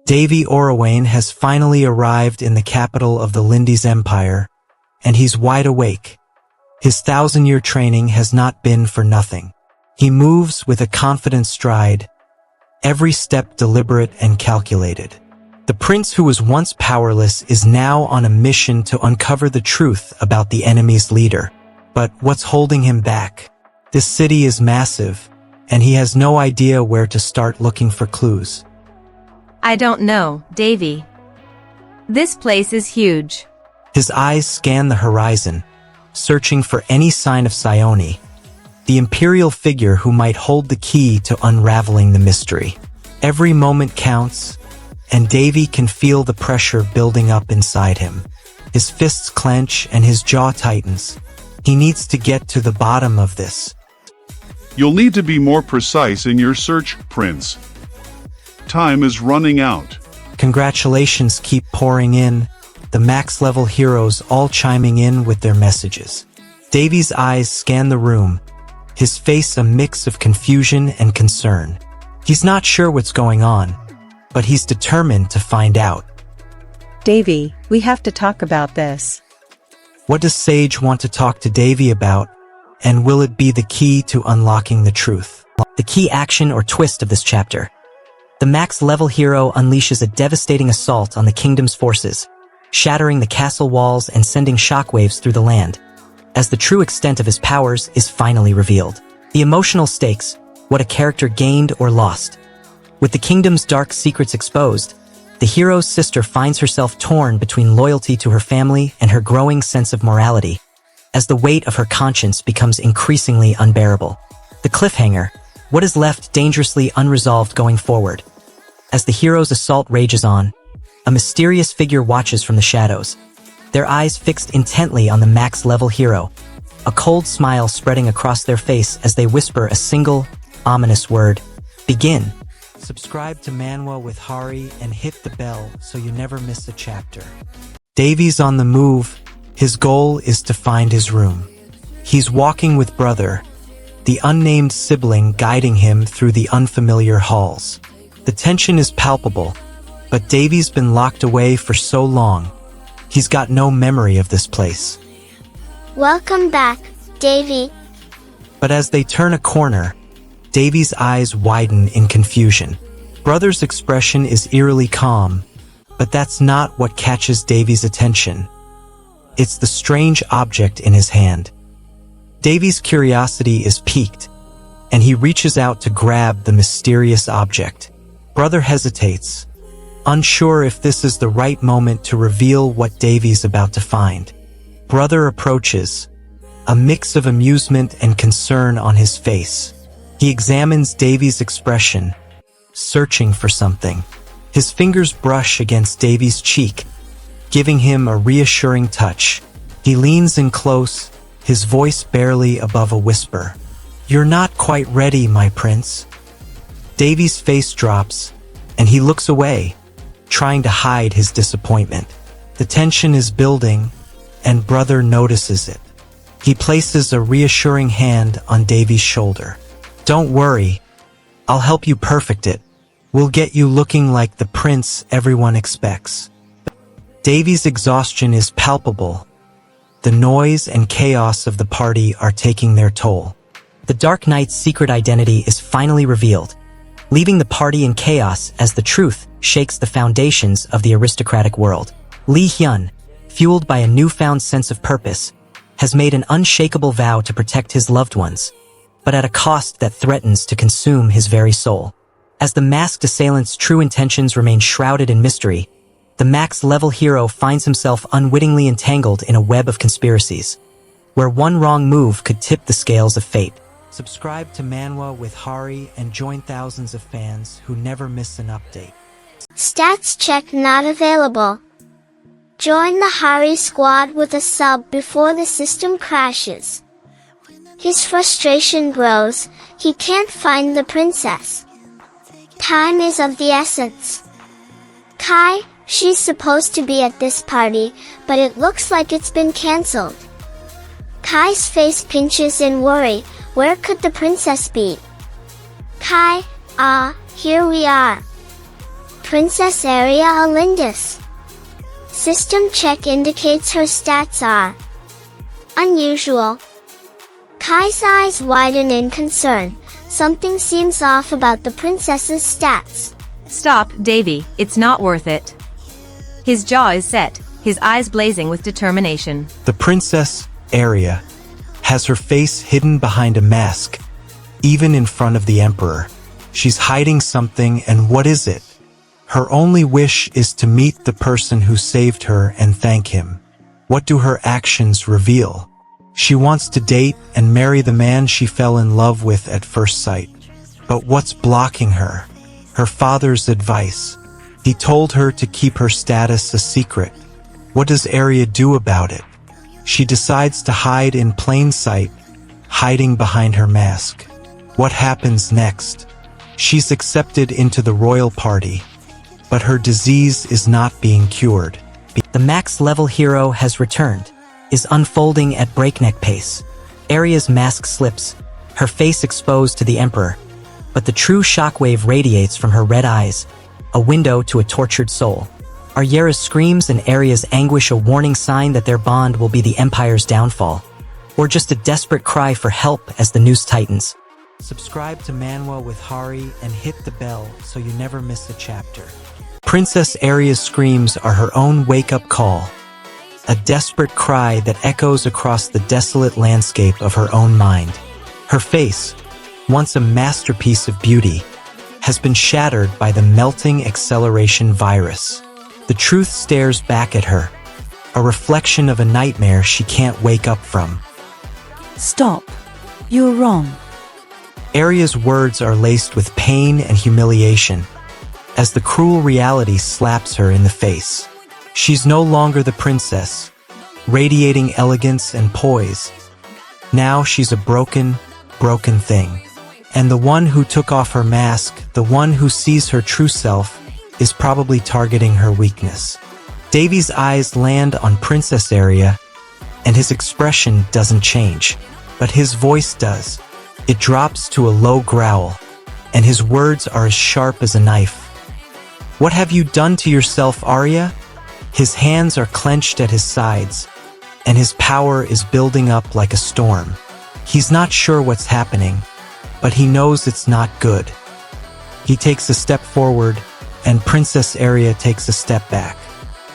Davey Orawane has finally arrived in the capital of the Lindy's Empire, and he's wide awake. His 1,000-year training has not been for nothing. He moves with a confident stride, every step deliberate and calculated. The prince who was once powerless is now on a mission to uncover the truth about the enemy's leader. But what's holding him back? This city is massive, and he has no idea where to start looking for clues. I don't know, Davey. This place is huge. His eyes scan the horizon, searching for any sign of Sione, the imperial figure who might hold the key to unraveling the mystery. Every moment counts, and Davey can feel the pressure building up inside him. His fists clench and his jaw tightens. He needs to get to the bottom of this. You'll need to be more precise in your search, Prince. Time is running out. Congratulations keep pouring in, the max-level heroes all chiming in with their messages. Davey's eyes scan the room, his face a mix of confusion and concern. He's not sure what's going on, but he's determined to find out. Davey, we have to talk about this. What does Sage want to talk to Davey about, and will it be the key to unlocking the truth? The key action or twist of this chapter. The max-level hero unleashes a devastating assault on the kingdom's forces, shattering the castle walls and sending shockwaves through the land, as the true extent of his powers is finally revealed. The emotional stakes, what a character gained or lost. With the kingdom's dark secrets exposed, the hero's sister finds herself torn between loyalty to her family and her growing sense of morality, as the weight of her conscience becomes increasingly unbearable. The cliffhanger, what is left dangerously unresolved going forward. As the hero's assault rages on, a mysterious figure watches from the shadows, their eyes fixed intently on the max-level hero, a cold smile spreading across their face as they whisper a single, ominous word, "Begin." Subscribe to Manwa with Hari and hit the bell so you never miss a chapter. Davey's on the move. His goal is to find his room. He's walking with Brother, the unnamed sibling guiding him through the unfamiliar halls. The tension is palpable, but Davey's been locked away for so long. He's got no memory of this place. Welcome back, Davey. But as they turn a corner, Davey's eyes widen in confusion. Brother's expression is eerily calm, but that's not what catches Davey's attention. It's the strange object in his hand. Davey's curiosity is piqued, and he reaches out to grab the mysterious object. Brother hesitates, unsure if this is the right moment to reveal what Davey's about to find. Brother approaches, a mix of amusement and concern on his face. He examines Davey's expression, searching for something. His fingers brush against Davey's cheek, giving him a reassuring touch. He leans in close, his voice barely above a whisper. "You're not quite ready, my prince." Davey's face drops, and he looks away, trying to hide his disappointment. The tension is building, and Brother notices it. He places a reassuring hand on Davey's shoulder. "Don't worry, I'll help you perfect it. We'll get you looking like the prince everyone expects." Davey's exhaustion is palpable. The noise and chaos of the party are taking their toll. The Dark Knight's secret identity is finally revealed, leaving the party in chaos as the truth shakes the foundations of the aristocratic world. Lee Hyun, fueled by a newfound sense of purpose, has made an unshakable vow to protect his loved ones, but at a cost that threatens to consume his very soul. As the masked assailant's true intentions remain shrouded in mystery, the max-level hero finds himself unwittingly entangled in a web of conspiracies, where one wrong move could tip the scales of fate. Subscribe to Manwa with Hari and join thousands of fans who never miss an update. Stats check not available. Join the Hari squad with a sub before the system crashes. His frustration grows, he can't find the princess. Time is of the essence. Kai, she's supposed to be at this party, but it looks like it's been cancelled. Kai's face pinches in worry, where could the princess be? Kai, here we are. Princess Area Alindis. System check indicates her stats are unusual. Kai's eyes widen in concern. Something seems off about the princess's stats. Stop, Davey, it's not worth it. His jaw is set, his eyes blazing with determination. The Princess Area has her face hidden behind a mask, even in front of the Emperor. She's hiding something, and what is it? Her only wish is to meet the person who saved her and thank him. What do her actions reveal? She wants to date and marry the man she fell in love with at first sight. But what's blocking her? Her father's advice. He told her to keep her status a secret. What does Arya do about it? She decides to hide in plain sight, hiding behind her mask. What happens next? She's accepted into the royal party, but her disease is not being cured. The max level hero has returned, is unfolding at breakneck pace. Arya's mask slips, her face exposed to the Emperor, but the true shockwave radiates from her red eyes, a window to a tortured soul. Are Yara's screams and Arya's anguish a warning sign that their bond will be the Empire's downfall? Or just a desperate cry for help as the noose tightens? Subscribe to Manwa with Hari and hit the bell so you never miss a chapter. Princess Arya's screams are her own wake-up call, a desperate cry that echoes across the desolate landscape of her own mind. Her face, once a masterpiece of beauty, has been shattered by the melting acceleration virus. The truth stares back at her, a reflection of a nightmare she can't wake up from. Stop. You're wrong. Arya's words are laced with pain and humiliation, as the cruel reality slaps her in the face. She's no longer the princess, radiating elegance and poise. Now she's a broken thing. And the one who took off her mask, the one who sees her true self, is probably targeting her weakness. Davey's eyes land on Princess Arya, and his expression doesn't change, but his voice does. It drops to a low growl, and his words are as sharp as a knife. What have you done to yourself, Arya? His hands are clenched at his sides, and his power is building up like a storm. He's not sure what's happening, but he knows it's not good. He takes a step forward, and Princess Arya takes a step back.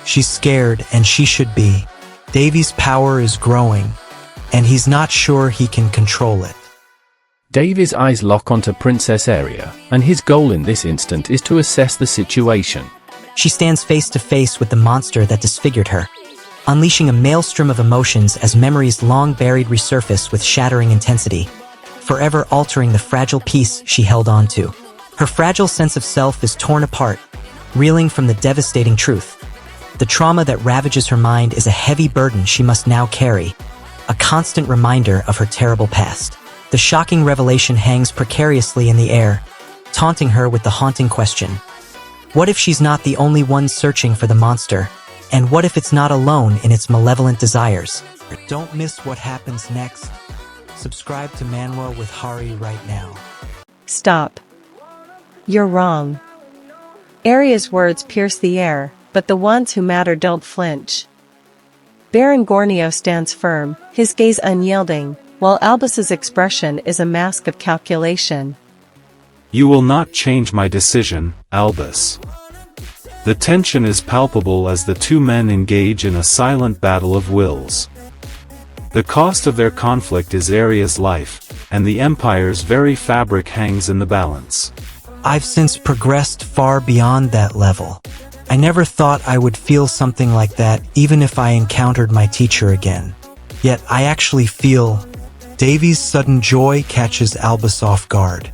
She's scared, and she should be. Davey's power is growing, and he's not sure he can control it. Davey's eyes lock onto Princess Arya, and his goal in this instant is to assess the situation. She stands face to face with the monster that disfigured her, unleashing a maelstrom of emotions as memories long buried resurface with shattering intensity, forever altering the fragile peace she held on to. Her fragile sense of self is torn apart, reeling from the devastating truth. The trauma that ravages her mind is a heavy burden she must now carry, a constant reminder of her terrible past. The shocking revelation hangs precariously in the air, taunting her with the haunting question. What if she's not the only one searching for the monster? And what if it's not alone in its malevolent desires? Don't miss what happens next. Subscribe to Manwa with Hari right now. Stop. You're wrong. Arya's words pierce the air, but the ones who matter don't flinch. Baron Gornio stands firm, his gaze unyielding, while Albus's expression is a mask of calculation. You will not change my decision, Albus. The tension is palpable as the two men engage in a silent battle of wills. The cost of their conflict is Arya's life, and the Empire's very fabric hangs in the balance. I've since progressed far beyond that level. I never thought I would feel something like that even if I encountered my teacher again. Yet I actually feel. Davey's sudden joy catches Albus off guard.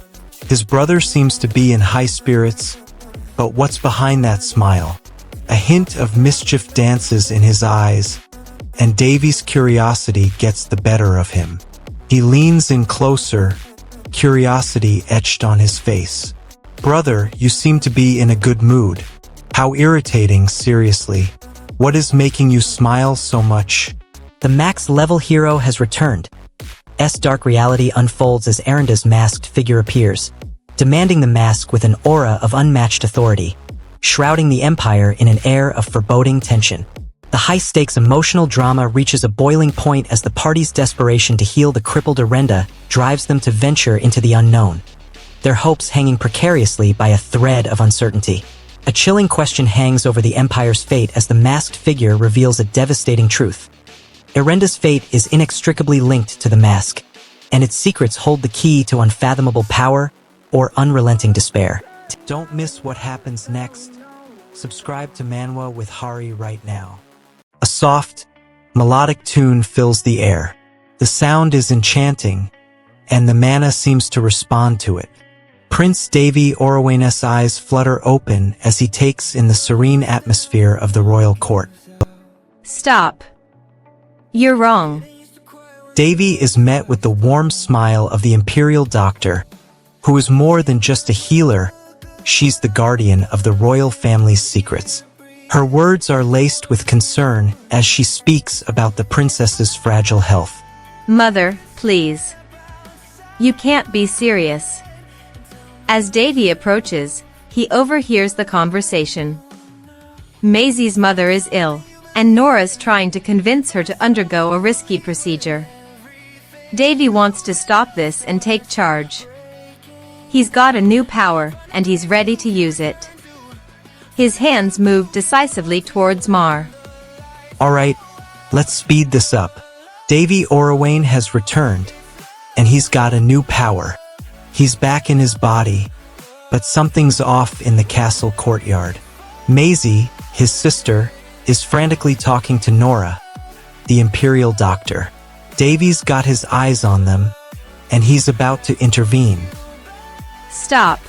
His brother seems to be in high spirits, but what's behind that smile? A hint of mischief dances in his eyes, and Davey's curiosity gets the better of him. He leans in closer, curiosity etched on his face. Brother, you seem to be in a good mood. How irritating, seriously. What is making you smile so much? The max level hero has returned. Dark reality unfolds as Arenda's masked figure appears, demanding the mask with an aura of unmatched authority. shrouding the Empire in an air of foreboding tension. The high-stakes emotional drama reaches a boiling point as the party's desperation to heal the crippled Arenda drives them to venture into the unknown, their hopes hanging precariously by a thread of uncertainty. A chilling question hangs over the Empire's fate as the masked figure reveals a devastating truth. Arenda's fate is inextricably linked to the mask, and its secrets hold the key to unfathomable power or unrelenting despair. Don't miss what happens next. Subscribe to Manwa with Hari right now. A soft, melodic tune fills the air. The sound is enchanting, and the mana seems to respond to it. Prince Davey Orowane's eyes flutter open as he takes in the serene atmosphere of the royal court. Stop. You're wrong. Davey is met with the warm smile of the Imperial Doctor, who is more than just a healer. She's the guardian of the royal family's secrets. Her words are laced with concern as she speaks about the princess's fragile health. Mother, please. You can't be serious. As Davey approaches, he overhears the conversation. Maisie's mother is ill, and Nora's trying to convince her to undergo a risky procedure. Davey wants to stop this and take charge. He's got a new power, and he's ready to use it. His hands move decisively towards Mar. Alright, let's speed this up. Davey Orowane has returned, and he's got a new power. He's back in his body, but something's off in the castle courtyard. Maisie, his sister, is frantically talking to Nora, the Imperial Doctor. Davey's got his eyes on them, and he's about to intervene. Stop.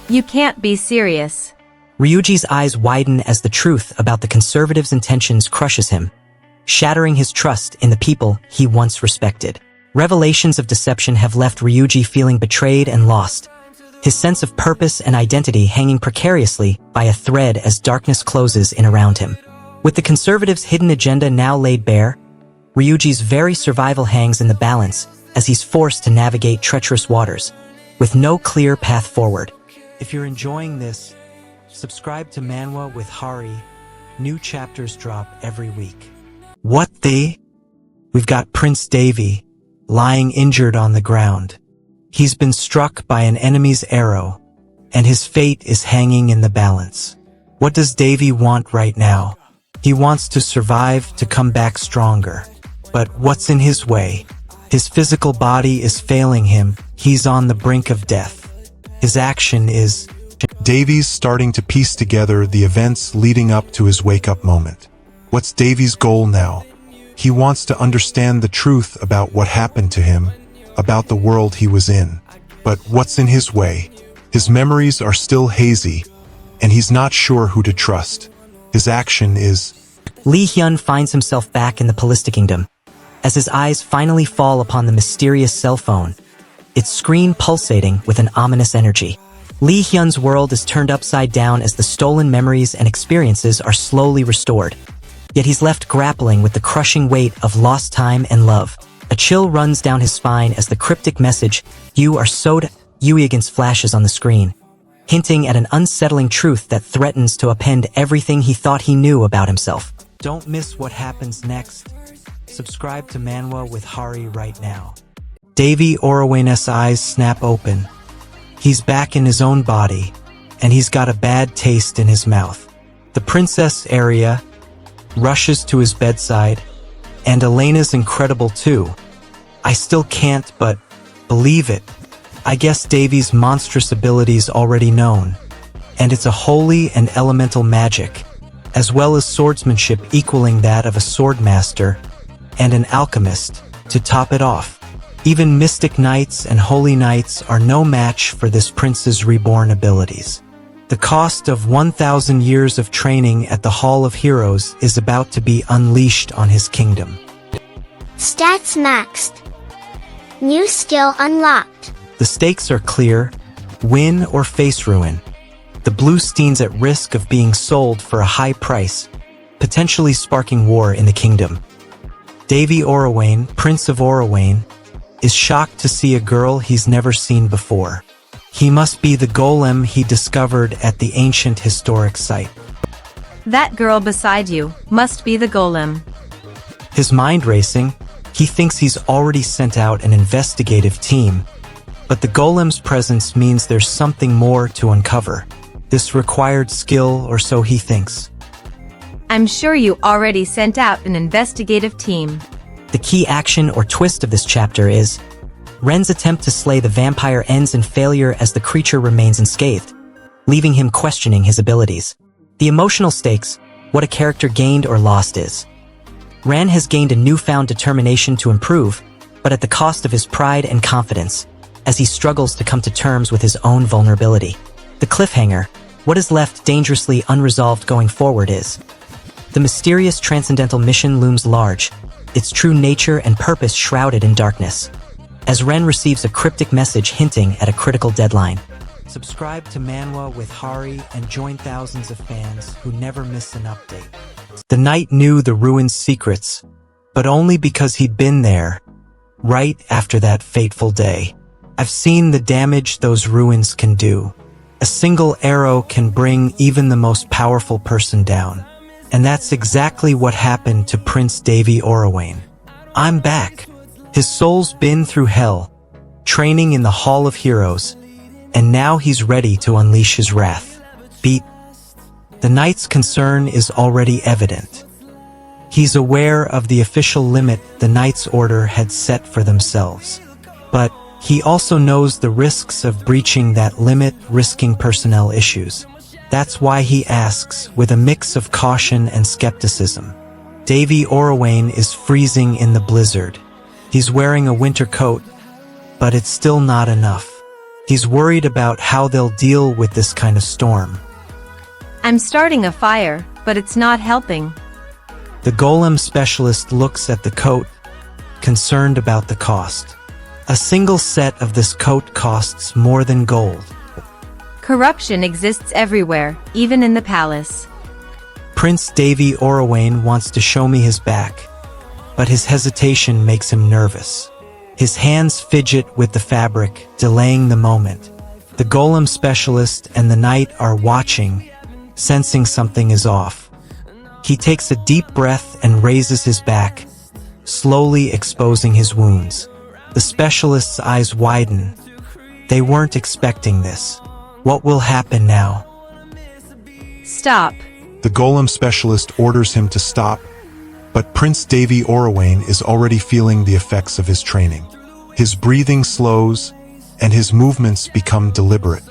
You can't be serious. Ryuji's eyes widen as the truth about the conservatives' intentions crushes him, shattering his trust in the people he once respected. Revelations of deception have left Ryuji feeling betrayed and lost, his sense of purpose and identity hanging precariously by a thread as darkness closes in around him. With the conservatives' hidden agenda now laid bare, Ryuji's very survival hangs in the balance as he's forced to navigate treacherous waters, with no clear path forward. If you're enjoying this, subscribe to Manwa with Hari. New chapters drop every week. We've got Prince Davey, lying injured on the ground. He's been struck by an enemy's arrow, and his fate is hanging in the balance. What does Davey want right now? He wants to survive, to come back stronger. But what's in his way? His physical body is failing him. He's on the brink of death. His action is... Davey's starting to piece together the events leading up to his wake-up moment. What's Davey's goal now? He wants to understand the truth about what happened to him, about the world he was in. But what's in his way? His memories are still hazy, and he's not sure who to trust. His action is... Lee Hyun finds himself back in the Palista Kingdom, as his eyes finally fall upon the mysterious cell phone, its screen pulsating with an ominous energy. Lee Hyun's world is turned upside down as the stolen memories and experiences are slowly restored. Yet he's left grappling with the crushing weight of lost time and love. A chill runs down his spine as the cryptic message, "You are so Yuigans" flashes on the screen, hinting at an unsettling truth that threatens to upend everything he thought he knew about himself. Don't miss what happens next. Subscribe to Manwa with Hari right now. Davey Orowane's eyes snap open. He's back in his own body, and he's got a bad taste in his mouth. The Princess Arya rushes to his bedside, and Elena's incredible too. I still can't but believe it. I guess Davey's monstrous ability's already known, and it's a holy and elemental magic, as well as swordsmanship equaling that of a swordmaster and an alchemist to top it off. Even mystic knights and holy knights are no match for this prince's reborn abilities. The cost of 1,000 years of training at the Hall of Heroes is about to be unleashed on his kingdom. Stats maxed. New skill unlocked. The stakes are clear: win or face ruin. The Bluestein's at risk of being sold for a high price, potentially sparking war in the kingdom. Davey Orowane, Prince of Orowane, is shocked to see a girl he's never seen before. He must be the golem he discovered at the ancient historic site. That girl beside you must be the golem. His mind racing, he thinks he's already sent out an investigative team, but the golem's presence means there's something more to uncover. This required skill, or so he thinks. I'm sure you already sent out an investigative team. The key action or twist of this chapter is Ren's attempt to slay the vampire ends in failure as the creature remains unscathed, leaving him questioning his abilities. The emotional stakes, what a character gained or lost is. Ren has gained a newfound determination to improve, but at the cost of his pride and confidence, as he struggles to come to terms with his own vulnerability. The cliffhanger, what is left dangerously unresolved going forward is. The mysterious transcendental mission looms large, its true nature and purpose shrouded in darkness, as Ren receives a cryptic message hinting at a critical deadline. Subscribe to Manwa with Hari and join thousands of fans who never miss an update. The knight knew the ruin's secrets, but only because he'd been there, right after that fateful day. I've seen the damage those ruins can do. A single arrow can bring even the most powerful person down. And that's exactly what happened to Prince Davey Orawain. I'm back. His soul's been through hell, training in the Hall of Heroes, and now he's ready to unleash his wrath. The knight's concern is already evident. He's aware of the official limit the Knight's Order had set for themselves. But he also knows the risks of breaching that limit, risking personnel issues. That's why he asks, with a mix of caution and skepticism. Davey Orawain is freezing in the blizzard. He's wearing a winter coat, but it's still not enough. He's worried about how they'll deal with this kind of storm. I'm starting a fire, but it's not helping. The golem specialist looks at the coat, concerned about the cost. A single set of this coat costs more than gold. Corruption exists everywhere, even in the palace. Prince Davey Orawain wants to show me his back, but his hesitation makes him nervous. His hands fidget with the fabric, delaying the moment. The golem specialist and the knight are watching, sensing something is off. He takes a deep breath and raises his back, slowly exposing his wounds. The specialist's eyes widen. They weren't expecting this. What will happen now? Stop. The golem specialist orders him to stop, but Prince Davey Orawain is already feeling the effects of his training. His breathing slows, and his movements become deliberate.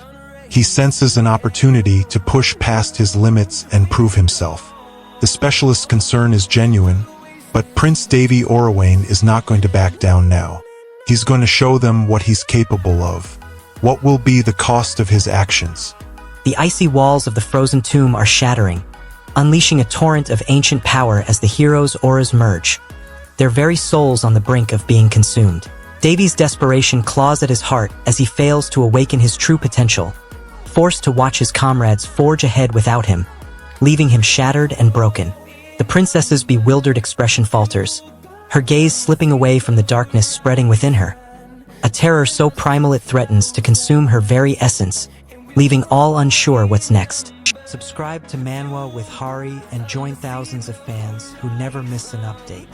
He senses an opportunity to push past his limits and prove himself. The specialist's concern is genuine, but Prince Davey Orawain is not going to back down now. He's going to show them what he's capable of. What will be the cost of his actions? The icy walls of the frozen tomb are shattering, unleashing a torrent of ancient power as the heroes' auras merge, their very souls on the brink of being consumed. Davey's desperation claws at his heart as he fails to awaken his true potential, forced to watch his comrades forge ahead without him, leaving him shattered and broken. The princess's bewildered expression falters, her gaze slipping away from the darkness spreading within her. A terror so primal it threatens to consume her very essence, leaving all unsure what's next. Subscribe to Manwa with Hari and join thousands of fans who never miss an update.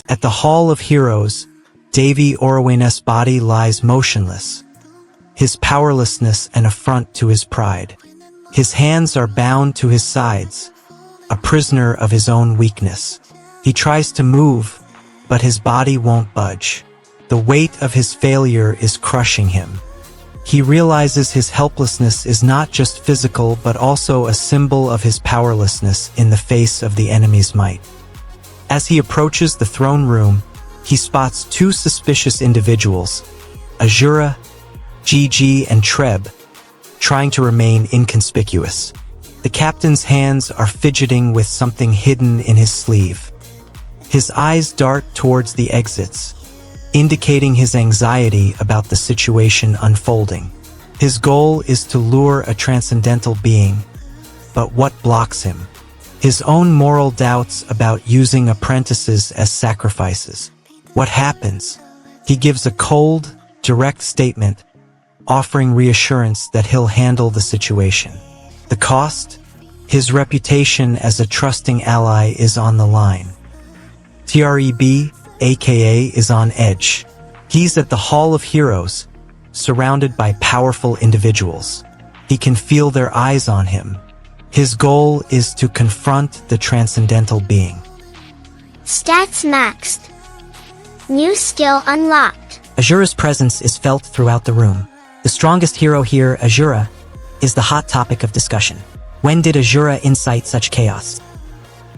At the Hall of Heroes, Davey Orawain's body lies motionless, his powerlessness an affront to his pride. His hands are bound to his sides, a prisoner of his own weakness. He tries to move, but his body won't budge. The weight of his failure is crushing him. He realizes his helplessness is not just physical but also a symbol of his powerlessness in the face of the enemy's might. As he approaches the throne room, he spots two suspicious individuals, Azura, Gigi, and Treb, trying to remain inconspicuous. The captain's hands are fidgeting with something hidden in his sleeve. His eyes dart towards the exits, indicating his anxiety about the situation unfolding. His goal is to lure a transcendental being, but what blocks him? His own moral doubts about using apprentices as sacrifices. What happens? He gives a cold, direct statement, offering reassurance that he'll handle the situation. The cost? His reputation as a trusting ally is on the line. Treb, aka, is on edge. He's at the Hall of Heroes, surrounded by powerful individuals. He can feel their eyes on him. His goal is to confront the transcendental being. Stats maxed. New skill unlocked. Azura's presence is felt throughout the room. The strongest hero here, Azura, is the hot topic of discussion. When did Azura incite such chaos?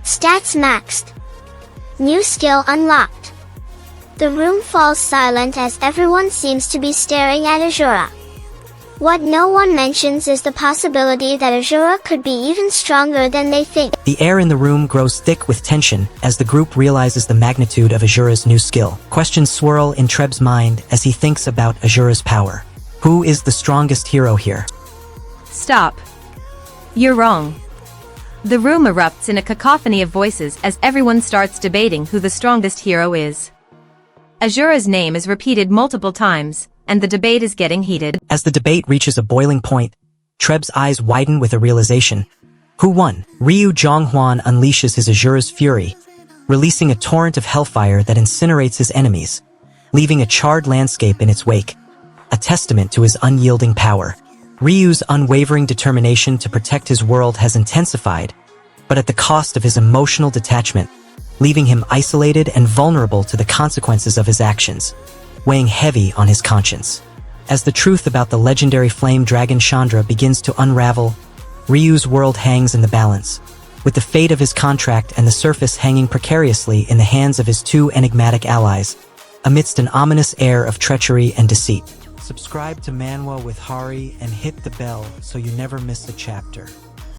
Stats maxed. New skill unlocked. The room falls silent as everyone seems to be staring at Azura. What no one mentions is the possibility that Azura could be even stronger than they think. The air in the room grows thick with tension as the group realizes the magnitude of Azura's new skill. Questions swirl in Treb's mind as he thinks about Azura's power. Who is the strongest hero here? Stop. You're wrong. The room erupts in a cacophony of voices as everyone starts debating who the strongest hero is. Azura's name is repeated multiple times, and the debate is getting heated. As the debate reaches a boiling point, Treb's eyes widen with a realization. Who won? Ryu Zhonghuan unleashes his Azura's fury, releasing a torrent of hellfire that incinerates his enemies, leaving a charred landscape in its wake, a testament to his unyielding power. Ryu's unwavering determination to protect his world has intensified, but at the cost of his emotional detachment, leaving him isolated and vulnerable to the consequences of his actions, weighing heavy on his conscience. As the truth about the legendary flame dragon Chandra begins to unravel, Ryu's world hangs in the balance, with the fate of his contract and the surface hanging precariously in the hands of his two enigmatic allies, amidst an ominous air of treachery and deceit. Subscribe to Manwa with Hari and hit the bell so you never miss a chapter.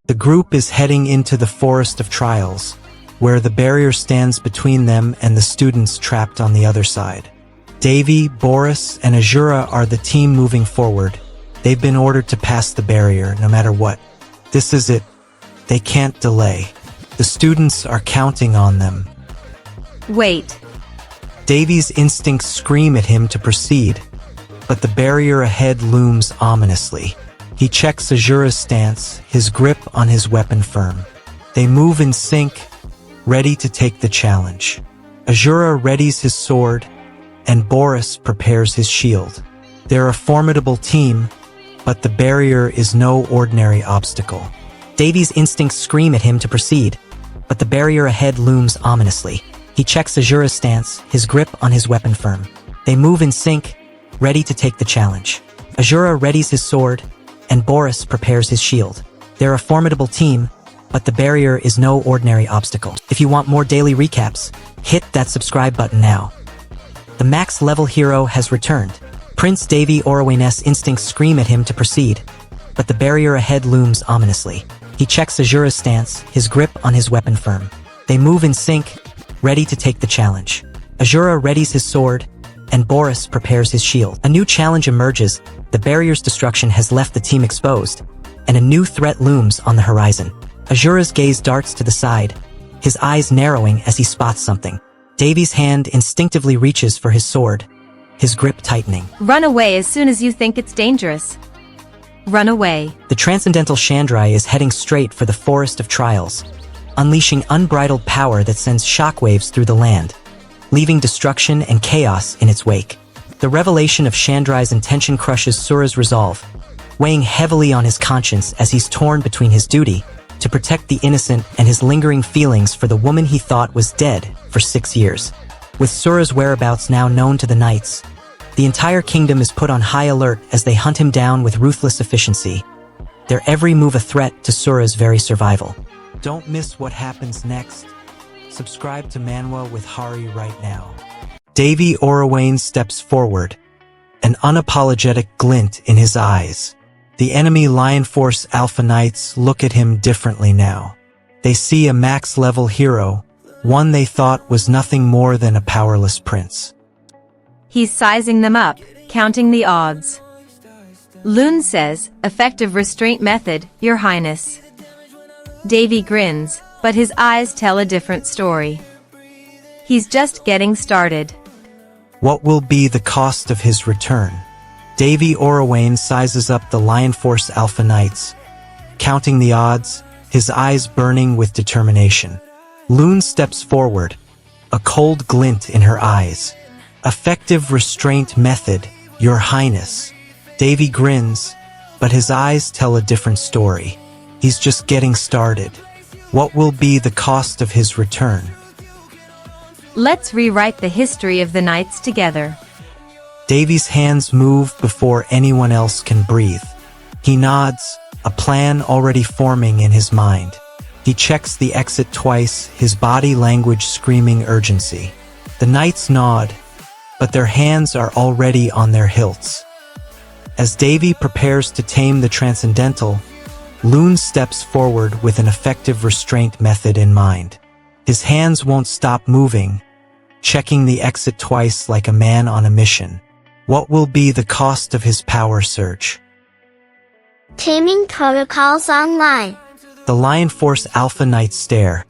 The group is heading into the Forest of Trials, where the barrier stands between them and the students trapped on the other side. Davey, Boris, and Azura are the team moving forward. They've been ordered to pass the barrier no matter what. This is it. They can't delay. The students are counting on them. Wait. Davey's instincts scream at him to proceed, but the barrier ahead looms ominously. He checks Azura's stance, his grip on his weapon firm. They move in sync, ready to take the challenge. Azura readies his sword, and Boris prepares his shield. They're a formidable team, but the barrier is no ordinary obstacle. Davey's instincts scream at him to proceed, but the barrier ahead looms ominously. He checks Azura's stance, his grip on his weapon firm. They move in sync, ready to take the challenge. Azura readies his sword, and Boris prepares his shield. They're a formidable team, but the barrier is no ordinary obstacle. If you want more daily recaps, hit that subscribe button now. The max level hero has returned. Prince Davey Orowaynes' instincts scream at him to proceed, but the barrier ahead looms ominously. He checks Azura's stance, his grip on his weapon firm. They move in sync, ready to take the challenge. Azura readies his sword, and Boris prepares his shield. A new challenge emerges. The barrier's destruction has left the team exposed, and a new threat looms on the horizon. Azura's gaze darts to the side, his eyes narrowing as he spots something. Davey's hand instinctively reaches for his sword, his grip tightening. Run away as soon as you think it's dangerous. Run away. The transcendental Chandra is heading straight for the Forest of Trials, unleashing unbridled power that sends shockwaves through the land, leaving destruction and chaos in its wake. The revelation of Chandra's intention crushes Sura's resolve, weighing heavily on his conscience as he's torn between his duty to protect the innocent and his lingering feelings for the woman he thought was dead for 6 years. With Sura's whereabouts now known to the knights, the entire kingdom is put on high alert as they hunt him down with ruthless efficiency, their every move a threat to Sura's very survival. Don't miss what happens next. Subscribe to Manwa with Hari right now. Davey Orowayne steps forward, an unapologetic glint in his eyes. The enemy Lion Force Alpha Knights look at him differently now. They see a max-level hero, one they thought was nothing more than a powerless prince. He's sizing them up, counting the odds. Loon says, effective restraint method, Your Highness. Davey grins, but his eyes tell a different story. He's just getting started. What will be the cost of his return? Davey Orawane sizes up the Lion Force Alpha Knights, counting the odds, his eyes burning with determination. Loon steps forward, a cold glint in her eyes. Effective restraint method, Your Highness. Davey grins, but his eyes tell a different story. He's just getting started. What will be the cost of his return? Let's rewrite the history of the Knights together. Davey's hands move before anyone else can breathe. He nods, a plan already forming in his mind. He checks the exit twice, his body language screaming urgency. The Knights nod, but their hands are already on their hilts. As Davey prepares to tame the Transcendental, Loon steps forward with an effective restraint method in mind. His hands won't stop moving, checking the exit twice like a man on a mission. What will be the cost of his power surge? Taming protocols online. The Lion Force Alpha Knights stare,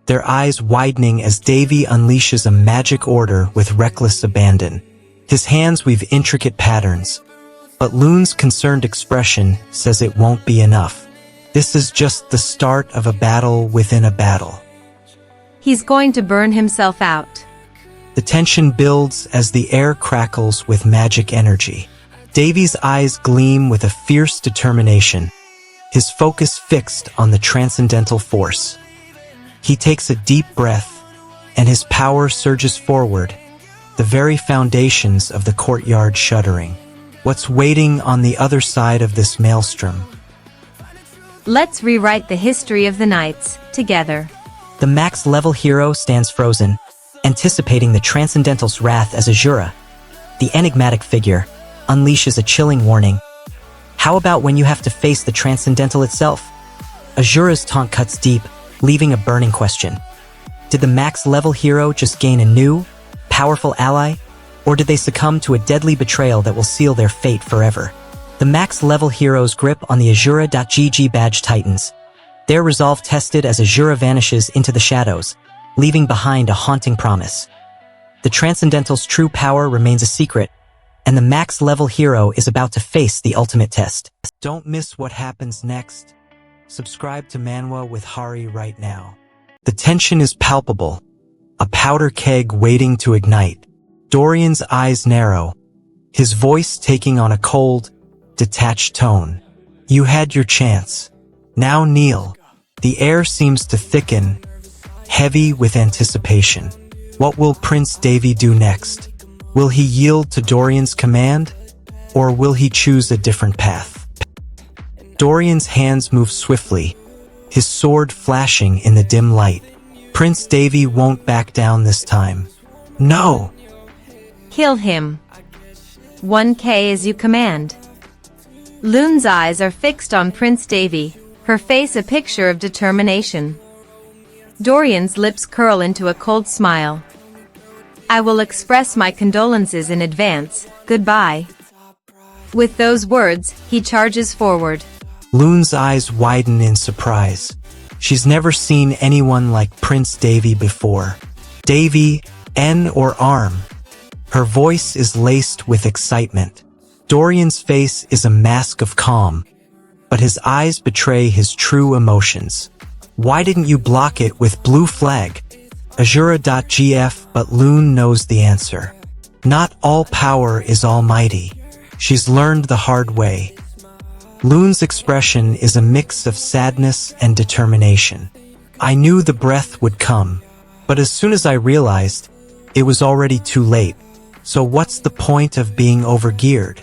their eyes widening as Davey unleashes a magic order with reckless abandon. His hands weave intricate patterns, but Loon's concerned expression says it won't be enough. This is just the start of a battle within a battle. He's going to burn himself out. The tension builds as the air crackles with magic energy. Davey's eyes gleam with a fierce determination, his focus fixed on the transcendental force. He takes a deep breath, and his power surges forward, the very foundations of the courtyard shuddering. What's waiting on the other side of this maelstrom? Let's rewrite the history of the Knights together. The max-level hero stands frozen, anticipating the Transcendental's wrath as Azura. The enigmatic figure unleashes a chilling warning. How about when you have to face the Transcendental itself? Azura's taunt cuts deep, leaving a burning question. Did the max-level hero just gain a new, powerful ally? Or did they succumb to a deadly betrayal that will seal their fate forever? The max-level hero's grip on the Azura.gg badge tightens, their resolve tested as Azura vanishes into the shadows, leaving behind a haunting promise. The Transcendental's true power remains a secret, and the max-level hero is about to face the ultimate test. Don't miss what happens next. Subscribe to Manwa with Hari right now. The tension is palpable, a powder keg waiting to ignite. Dorian's eyes narrow, his voice taking on a cold, detached tone. You had your chance. Now kneel. The air seems to thicken, heavy with anticipation. What will Prince Davey do next? Will he yield to Dorian's command, or will he choose a different path? Dorian's hands move swiftly, his sword flashing in the dim light. Prince Davey won't back down this time. No! Kill him. 1K as you command. Loon's eyes are fixed on Prince Davey, her face a picture of determination. Dorian's lips curl into a cold smile. I will express my condolences in advance. Goodbye. With those words, he charges forward. Loon's eyes widen in surprise. She's never seen anyone like Prince Davey before. Davey, N or arm. Her voice is laced with excitement. Dorian's face is a mask of calm, but his eyes betray his true emotions. Why didn't you block it with blue flag? Azura.gf, but Loon knows the answer. Not all power is almighty. She's learned the hard way. Loon's expression is a mix of sadness and determination. I knew the breath would come, but as soon as I realized, it was already too late. So what's the point of being overgeared?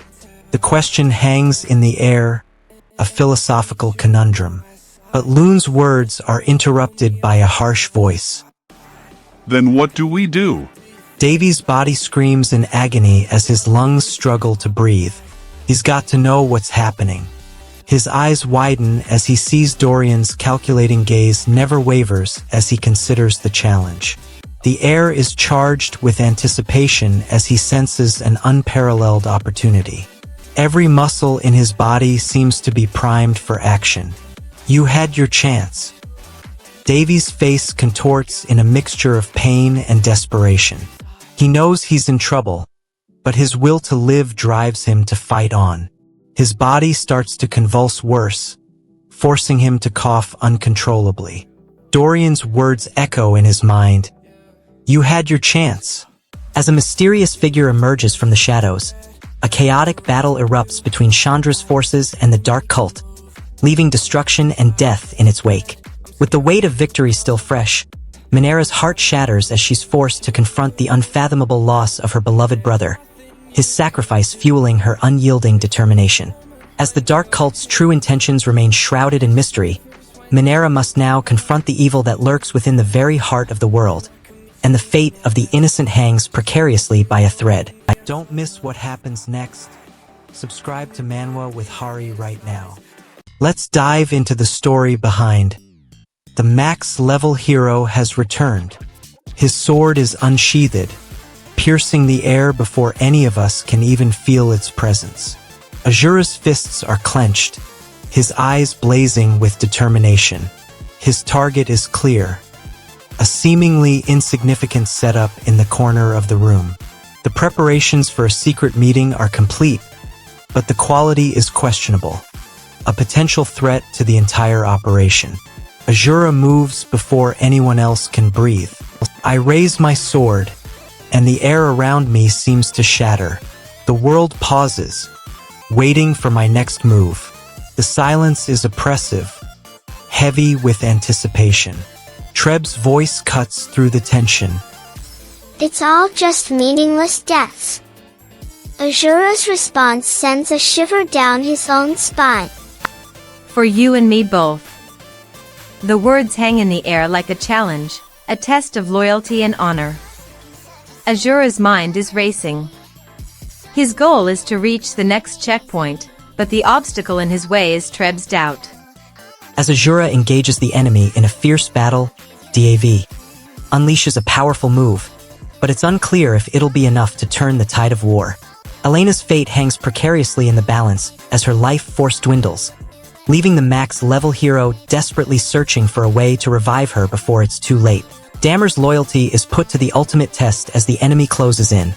The question hangs in the air, a philosophical conundrum. But Loon's words are interrupted by a harsh voice. Then what do we do? Davey's body screams in agony as his lungs struggle to breathe. He's got to know what's happening. His eyes widen as he sees Dorian's calculating gaze never wavers as he considers the challenge. The air is charged with anticipation as he senses an unparalleled opportunity. Every muscle in his body seems to be primed for action. You had your chance. Davey's face contorts in a mixture of pain and desperation. He knows he's in trouble, but his will to live drives him to fight on. His body starts to convulse worse, forcing him to cough uncontrollably. Dorian's words echo in his mind. You had your chance. As a mysterious figure emerges from the shadows, a chaotic battle erupts between Chandra's forces and the dark cult, leaving destruction and death in its wake. With the weight of victory still fresh, Minera's heart shatters as she's forced to confront the unfathomable loss of her beloved brother, his sacrifice fueling her unyielding determination. As the dark cult's true intentions remain shrouded in mystery, Manera must now confront the evil that lurks within the very heart of the world, and the fate of the innocent hangs precariously by a thread. Don't miss what happens next. Subscribe to Manwa with Hari right now. Let's dive into the story behind. The max level hero has returned. His sword is unsheathed, piercing the air before any of us can even feel its presence. Azura's fists are clenched, his eyes blazing with determination. His target is clear. A seemingly insignificant setup in the corner of the room. The preparations for a secret meeting are complete, but the quality is questionable. A potential threat to the entire operation. Azura moves before anyone else can breathe. I raise my sword, and the air around me seems to shatter. The world pauses, waiting for my next move. The silence is oppressive, heavy with anticipation. Treb's voice cuts through the tension. It's all just meaningless deaths. Azura's response sends a shiver down his own spine. For you and me both. The words hang in the air like a challenge, a test of loyalty and honor. Azura's mind is racing. His goal is to reach the next checkpoint, but the obstacle in his way is Treb's doubt. As Azura engages the enemy in a fierce battle, Davey unleashes a powerful move, but it's unclear if it'll be enough to turn the tide of war. Elena's fate hangs precariously in the balance as her life force dwindles, leaving the max-level hero desperately searching for a way to revive her before it's too late. Damer's loyalty is put to the ultimate test as the enemy closes in,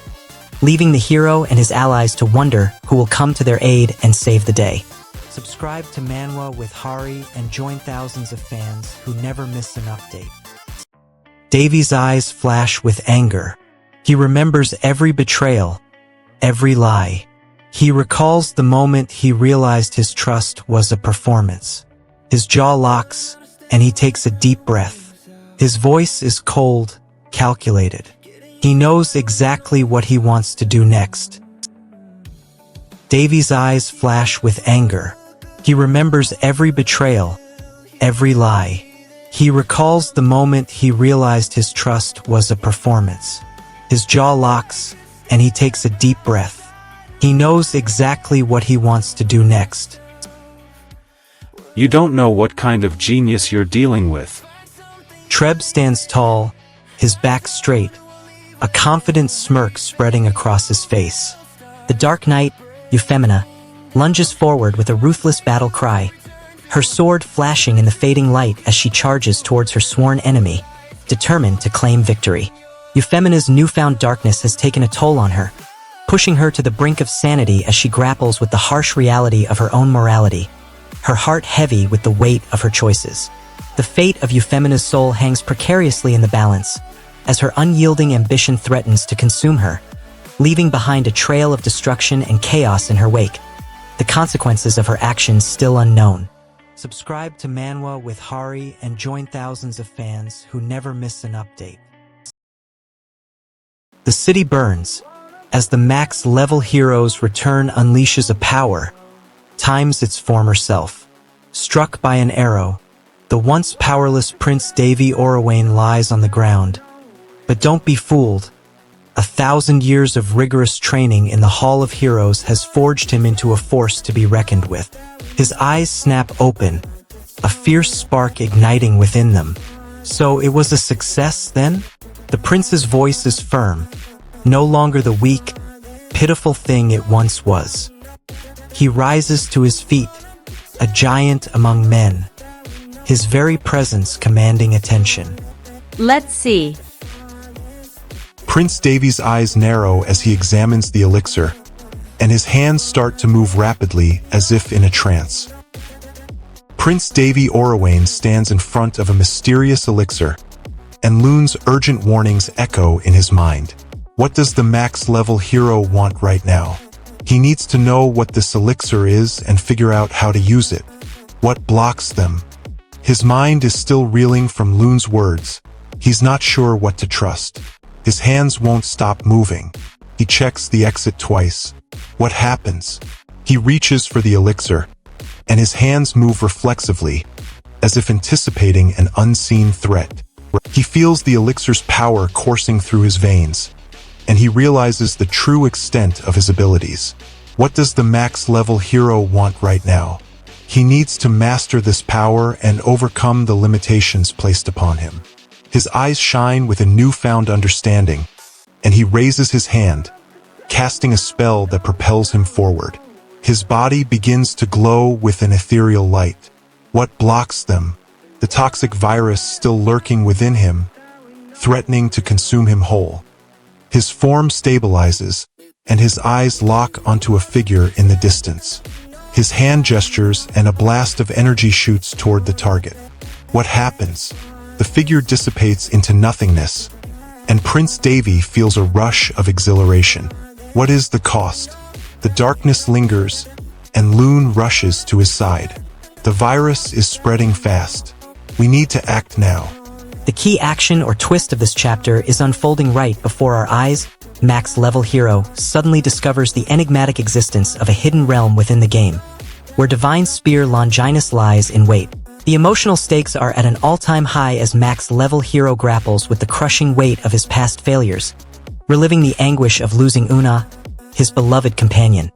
leaving the hero and his allies to wonder who will come to their aid and save the day. Subscribe to Manwa with Hari and join thousands of fans who never miss an update. Davey's eyes flash with anger. He remembers every betrayal, every lie. He recalls the moment he realized his trust was a performance. His jaw locks, and he takes a deep breath. His voice is cold, calculated. He knows exactly what he wants to do next. Davey's eyes flash with anger. He remembers every betrayal, every lie. He recalls the moment he realized his trust was a performance. His jaw locks, and he takes a deep breath. He knows exactly what he wants to do next. You don't know what kind of genius you're dealing with. Treb stands tall, his back straight, a confident smirk spreading across his face. The Dark Knight, Euphemina, lunges forward with a ruthless battle cry, her sword flashing in the fading light as she charges towards her sworn enemy, determined to claim victory. Euphemina's newfound darkness has taken a toll on her, pushing her to the brink of sanity as she grapples with the harsh reality of her own morality, her heart heavy with the weight of her choices. The fate of Euphemina's soul hangs precariously in the balance, as her unyielding ambition threatens to consume her, leaving behind a trail of destruction and chaos in her wake, the consequences of her actions still unknown. Subscribe to Manwa with Hari and join thousands of fans who never miss an update. The city burns, as the max-level hero's return unleashes a power, times its former self. Struck by an arrow, the once powerless Prince Davey Orawain lies on the ground. But don't be fooled. 1,000 years of rigorous training in the Hall of Heroes has forged him into a force to be reckoned with. His eyes snap open, a fierce spark igniting within them. So it was a success then? The prince's voice is firm, no longer the weak, pitiful thing it once was. He rises to his feet, a giant among men, his very presence commanding attention. Let's see. Prince Davey's eyes narrow as he examines the elixir, and his hands start to move rapidly as if in a trance. Prince Davey Orawane stands in front of a mysterious elixir, and Loon's urgent warnings echo in his mind. What does the max-level hero want right now? He needs to know what this elixir is and figure out how to use it. What blocks them? His mind is still reeling from Loon's words. He's not sure what to trust. His hands won't stop moving. He checks the exit twice. What happens? He reaches for the elixir, and his hands move reflexively, as if anticipating an unseen threat. He feels the elixir's power coursing through his veins, and he realizes the true extent of his abilities. What does the max-level hero want right now? He needs to master this power and overcome the limitations placed upon him. His eyes shine with a newfound understanding, and he raises his hand, casting a spell that propels him forward. His body begins to glow with an ethereal light. What blocks them? The toxic virus still lurking within him, threatening to consume him whole. His form stabilizes, and his eyes lock onto a figure in the distance. His hand gestures and a blast of energy shoots toward the target. What happens? The figure dissipates into nothingness, and Prince Davey feels a rush of exhilaration. What is the cost? The darkness lingers, and Loon rushes to his side. The virus is spreading fast. We need to act now. The key action or twist of this chapter is unfolding right before our eyes. Max-level hero suddenly discovers the enigmatic existence of a hidden realm within the game, where divine spear Longinus lies in wait. The emotional stakes are at an all-time high as max-level hero grapples with the crushing weight of his past failures, reliving the anguish of losing Una, his beloved companion,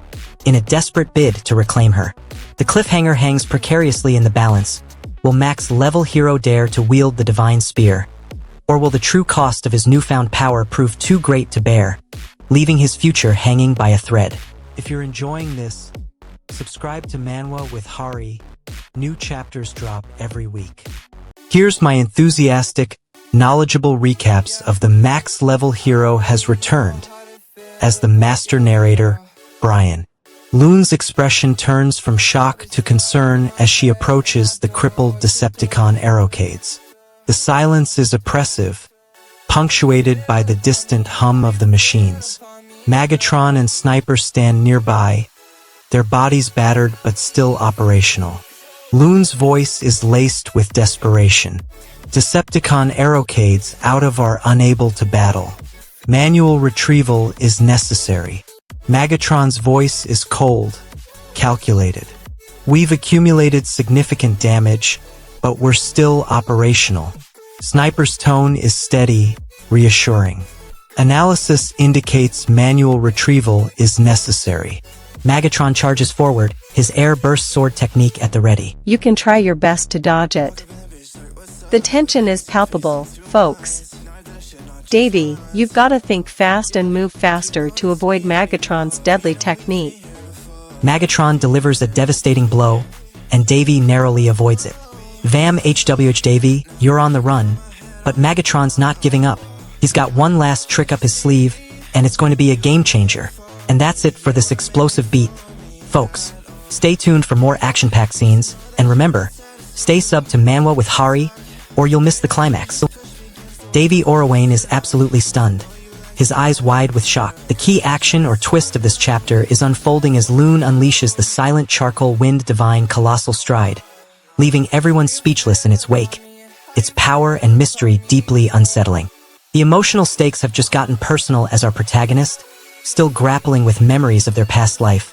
in a desperate bid to reclaim her. The cliffhanger hangs precariously in the balance. Will max-level hero dare to wield the divine spear? Or will the true cost of his newfound power prove too great to bear, leaving his future hanging by a thread? If you're enjoying this, subscribe to Manwa with Hari. New chapters drop every week. Here's my enthusiastic, knowledgeable recaps of the max-level hero has returned as the master narrator, Brian. Loon's expression turns from shock to concern as she approaches the crippled Decepticon aerocades. The silence is oppressive, punctuated by the distant hum of the machines. Megatron and Sniper stand nearby, their bodies battered but still operational. Loon's voice is laced with desperation. Decepticon aerocades out of are unable to battle. Manual retrieval is necessary. Megatron's voice is cold, calculated. We've accumulated significant damage, but we're still operational. Sniper's tone is steady, reassuring. Analysis indicates manual retrieval is necessary. Megatron charges forward, his air-burst sword technique at the ready. You can try your best to dodge it. The tension is palpable, folks. Davey, you've got to think fast and move faster to avoid Megatron's deadly technique. Megatron delivers a devastating blow, and Davey narrowly avoids it. HWH Davey, you're on the run, but Megatron's not giving up. He's got one last trick up his sleeve, and it's going to be a game changer. And that's it for this explosive beat. Folks, stay tuned for more action-packed scenes, and remember, stay subbed to Manwa with Hari, or you'll miss the climax. Davey Orawane is absolutely stunned, his eyes wide with shock. The key action or twist of this chapter is unfolding as Loon unleashes the silent charcoal wind divine colossal stride, leaving everyone speechless in its wake, its power and mystery deeply unsettling. The emotional stakes have just gotten personal as our protagonist, still grappling with memories of their past life,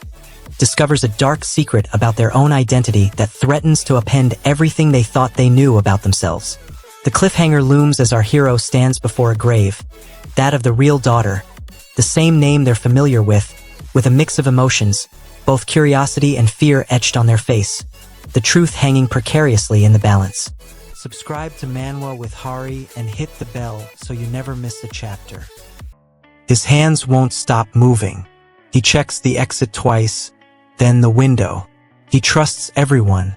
discovers a dark secret about their own identity that threatens to upend everything they thought they knew about themselves. The cliffhanger looms as our hero stands before a grave, that of the real daughter, the same name they're familiar with a mix of emotions, both curiosity and fear etched on their face, the truth hanging precariously in the balance. Subscribe to Manwa with Hari and hit the bell so you never miss a chapter. His hands won't stop moving. He checks the exit twice, then the window. He trusts everyone,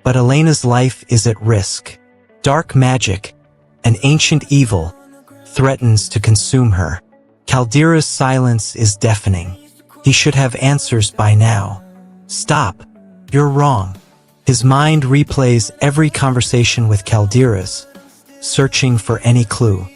but Elena's life is at risk. Dark magic, an ancient evil, threatens to consume her. Caldera's silence is deafening. He should have answers by now. Stop. You're wrong. His mind replays every conversation with Caldera's, searching for any clue,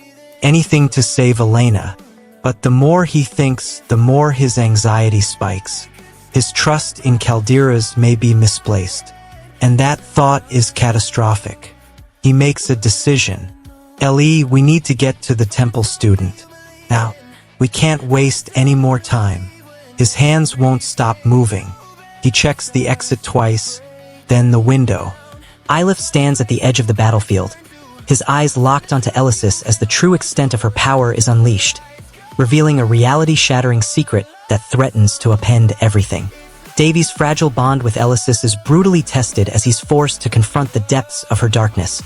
anything to save Elena. But the more he thinks, the more his anxiety spikes. His trust in Caldera's may be misplaced, and that thought is catastrophic. He makes a decision. Ellie, we need to get to the temple student. Now, we can't waste any more time. His hands won't stop moving. He checks the exit twice, then the window. Ylif stands at the edge of the battlefield, his eyes locked onto Elysis as the true extent of her power is unleashed, revealing a reality-shattering secret that threatens to upend everything. Davey's fragile bond with Elysis is brutally tested as he's forced to confront the depths of her darkness,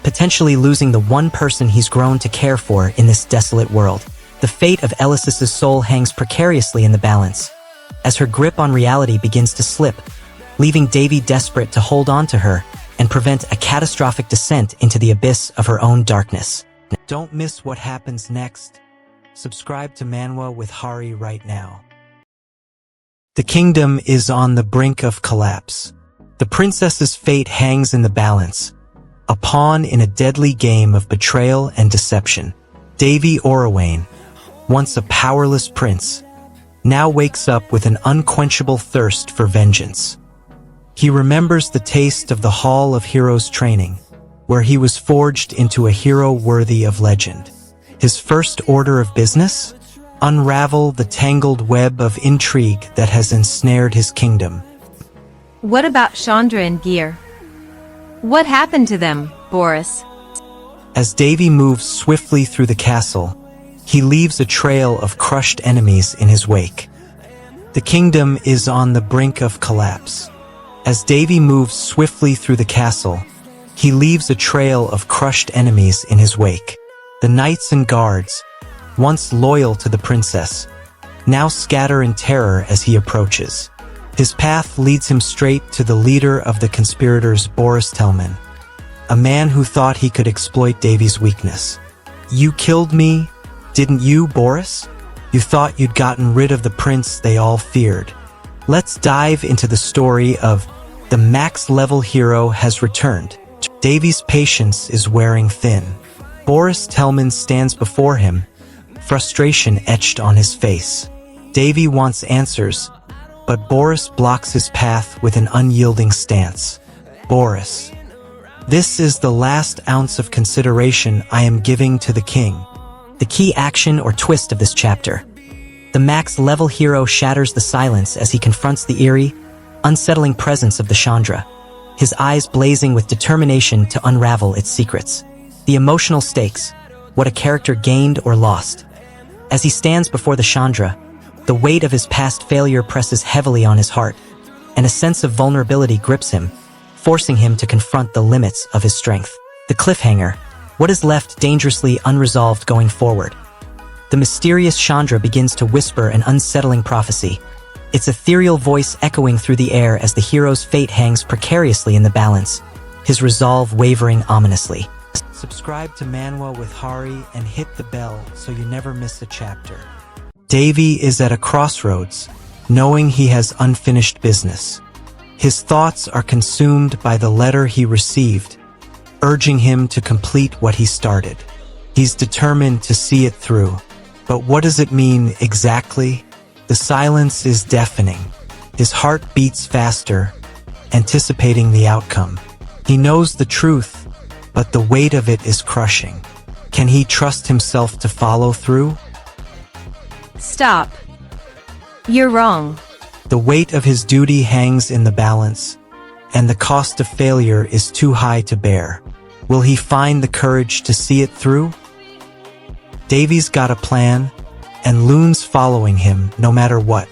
potentially losing the one person he's grown to care for in this desolate world. The fate of Elysis's soul hangs precariously in the balance, as her grip on reality begins to slip, leaving Davey desperate to hold on to her and prevent a catastrophic descent into the abyss of her own darkness. Don't miss what happens next. Subscribe to Manwa with Hari right now. The kingdom is on the brink of collapse. The princess's fate hangs in the balance, a pawn in a deadly game of betrayal and deception. Davey Orawain, once a powerless prince, now wakes up with an unquenchable thirst for vengeance. He remembers the taste of the Hall of Heroes training, where he was forged into a hero worthy of legend. His first order of business? Unravel the tangled web of intrigue that has ensnared his kingdom. What about Chandra and Gear? What happened to them, Boris? As Davey moves swiftly through the castle, he leaves a trail of crushed enemies in his wake. The kingdom is on the brink of collapse. As Davey moves swiftly through the castle, he leaves a trail of crushed enemies in his wake. The knights and guards, once loyal to the princess, now scatter in terror as he approaches. His path leads him straight to the leader of the conspirators, Boris Tellman, a man who thought he could exploit Davey's weakness. You killed me, didn't you, Boris? You thought you'd gotten rid of the prince they all feared. Let's dive into the story of the max-level hero has returned. Davey's patience is wearing thin. Boris Tellman stands before him, frustration etched on his face. Davey wants answers, but Boris blocks his path with an unyielding stance. Boris, this is the last ounce of consideration I am giving to the king. The key action or twist of this chapter. The max-level hero shatters the silence as he confronts the eerie, unsettling presence of the Chandra, his eyes blazing with determination to unravel its secrets. The emotional stakes, what a character gained or lost. As he stands before the Chandra, the weight of his past failure presses heavily on his heart, and a sense of vulnerability grips him, forcing him to confront the limits of his strength. The cliffhanger, what is left dangerously unresolved going forward. The mysterious Chandra begins to whisper an unsettling prophecy, its ethereal voice echoing through the air as the hero's fate hangs precariously in the balance, his resolve wavering ominously. Subscribe to Manwa with Hari and hit the bell so you never miss a chapter. Davey is at a crossroads, knowing he has unfinished business. His thoughts are consumed by the letter he received, urging him to complete what he started. He's determined to see it through. But what does it mean exactly? The silence is deafening. His heart beats faster, anticipating the outcome. He knows the truth, but the weight of it is crushing. Can he trust himself to follow through? Stop. You're wrong. The weight of his duty hangs in the balance, and the cost of failure is too high to bear. Will he find the courage to see it through? Davey's got a plan, and Loon's following him no matter what.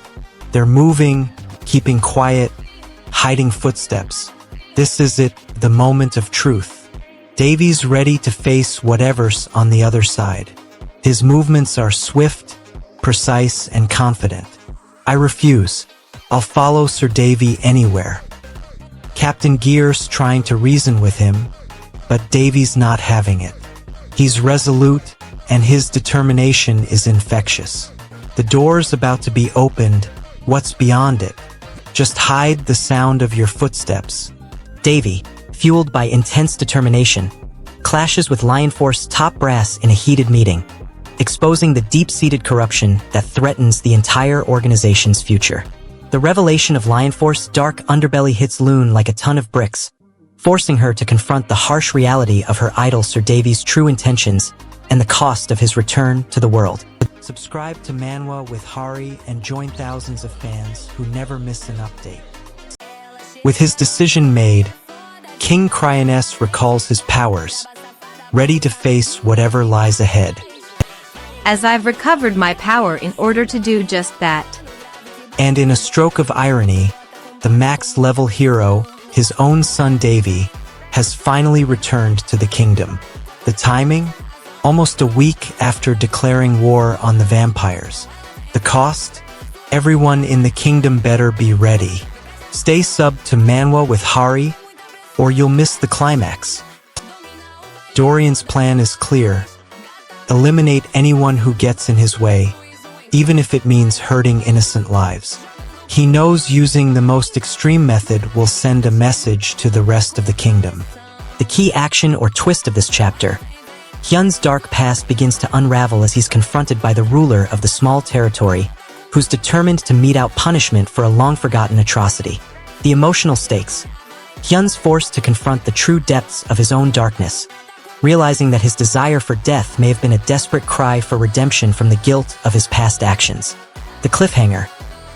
They're moving, keeping quiet, hiding footsteps. This is it, the moment of truth. Davey's ready to face whatever's on the other side. His movements are swift, precise, and confident. I refuse. I'll follow Sir Davey anywhere. Captain Gear's trying to reason with him, but Davey's not having it. He's resolute, and his determination is infectious. The door's about to be opened. What's beyond it? Just hide the sound of your footsteps. Davey, fueled by intense determination, clashes with Lion Force top brass in a heated meeting, exposing the deep-seated corruption that threatens the entire organization's future. The revelation of Lion Force's dark underbelly hits Loon like a ton of bricks, forcing her to confront the harsh reality of her idol Sir Davey's true intentions and the cost of his return to the world. Subscribe to Manwa with Hari and join thousands of fans who never miss an update. With his decision made, King Cryones recalls his powers, ready to face whatever lies ahead. As I've recovered my power in order to do just that. And in a stroke of irony, the max-level hero, his own son Davey, has finally returned to the kingdom. The timing? Almost a week after declaring war on the vampires. The cost? Everyone in the kingdom better be ready. Stay subbed to Manwa with Hari, or you'll miss the climax. Dorian's plan is clear. Eliminate anyone who gets in his way, even if it means hurting innocent lives. He knows using the most extreme method will send a message to the rest of the kingdom. The key action or twist of this chapter: Hyun's dark past begins to unravel as he's confronted by the ruler of the small territory, who's determined to mete out punishment for a long-forgotten atrocity. The emotional stakes: Hyun's forced to confront the true depths of his own darkness, realizing that his desire for death may have been a desperate cry for redemption from the guilt of his past actions. The cliffhanger: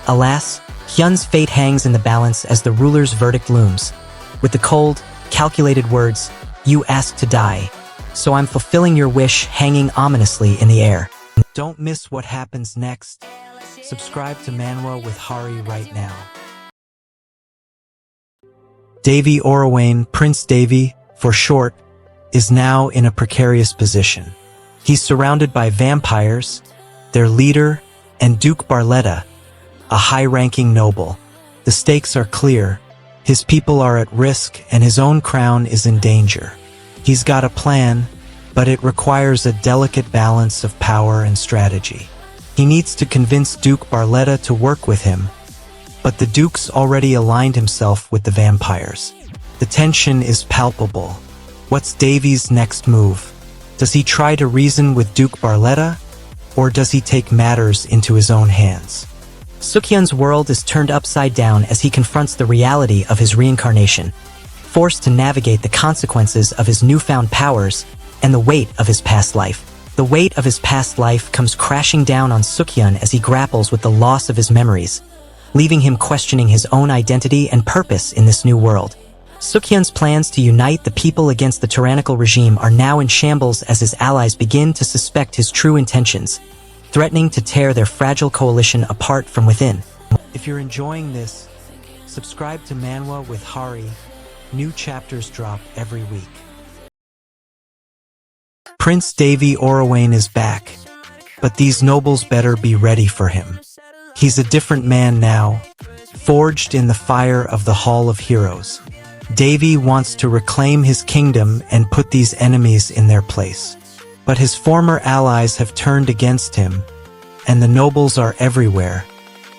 alas, Hyun's fate hangs in the balance as the ruler's verdict looms, with the cold, calculated words, "You asked to die, so I'm fulfilling your wish," hanging ominously in the air. Don't miss what happens next. Subscribe to Manwa with Hari right now. Davey Orawane, Prince Davey, for short, is now in a precarious position. He's surrounded by vampires, their leader, and Duke Barletta, a high-ranking noble. The stakes are clear. His people are at risk, and his own crown is in danger. He's got a plan, but it requires a delicate balance of power and strategy. He needs to convince Duke Barletta to work with him, but the Duke's already aligned himself with the vampires. The tension is palpable. What's Davey's next move? Does he try to reason with Duke Barletta, or does he take matters into his own hands? Sukhyun's world is turned upside down as he confronts the reality of his reincarnation, forced to navigate the consequences of his newfound powers and the weight of his past life. The weight of his past life comes crashing down on Sukhyun as he grapples with the loss of his memories, leaving him questioning his own identity and purpose in this new world. Sukhyun's plans to unite the people against the tyrannical regime are now in shambles as his allies begin to suspect his true intentions, threatening to tear their fragile coalition apart from within. If you're enjoying this, subscribe to Manwa with Hari. New chapters drop every week. Prince Davey Orawane is back, but these nobles better be ready for him. He's a different man now, forged in the fire of the Hall of Heroes. Davey wants to reclaim his kingdom and put these enemies in their place. But his former allies have turned against him, and the nobles are everywhere,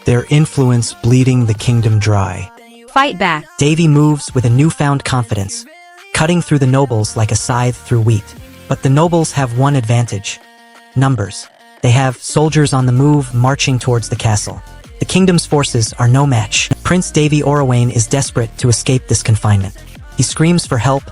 their influence bleeding the kingdom dry. Fight back. Davey moves with a newfound confidence, cutting through the nobles like a scythe through wheat. But the nobles have one advantage: numbers. They have soldiers on the move marching towards the castle. The kingdom's forces are no match. Prince Davey Orawane is desperate to escape this confinement. He screams for help,